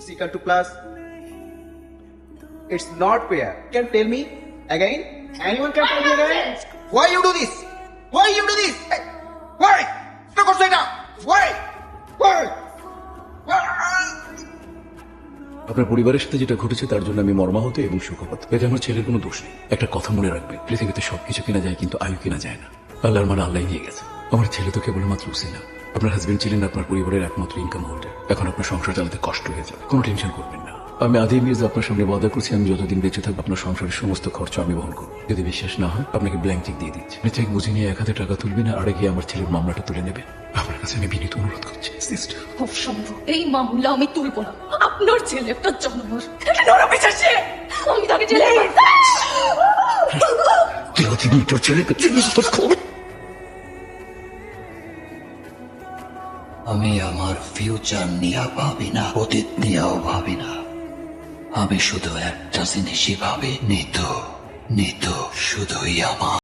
secant to plus. It's not fair. Can tell me again? Anyone can tell me again? Why you do this? Why you do this? Hey, why? Look upside down. Why? Why? Why? আপনার পরিবারের সাথে যেটা ঘটেছে তার জন্য আমি মর্মাহত এবং শোকপাত। এতে আমার ছেলের কোনো দোষ নেই। একটা কথা মনে রাখবে, পৃথিবীতে সবকিছু কেনা যায় কিন্তু আয়ু কেনা যায় না। আল্লাহর মানে আল্লাহ নিয়ে গেছে। আমার ছেলে তো কেবলমাত্র উসিলা। আপনার হাজবেন্ড ছিলেন আপনার পরিবারের একমাত্র ইনকাম হোল্ডার। এখন আপনার সংসার চালাতে কষ্ট হয়ে যাবে, কোনো টেনশন করবেন না। আমি আদি মির্জা আপনার সামনে ওয়াদা করছি, আমি যতদিন বেঁচে থাকবো আপনার সংসারের সমস্ত খরচ আমি বহন করবো। যদি বিশ্বাস না হয় আপনাকে ব্ল্যাঙ্ক চেক দিয়ে দিচ্ছি। চেক বুঝে নিয়ে 1,000 টাকা তুলবেন আর গিয়ে আমার ছেলের মামলাটা তুলে নেবেন। আপনার কাছে আমি বিনীত অনুরোধ করছি সিস্টার। অসম্ভব, এই মামলা আমি তুলব না। আপনার ছেলে একটা জানোয়ার, একটা নরপিশাচি। আমি তাকে জেলে তুই অতিদিন তোর ছেলেকে আমি আমার ফিউচার নিয়ে ভাবি না, অতীত নিয়েও ভাবি না। আমি শুধু একটা জিনিসই ভাবি, নিতু শুধুই আমার।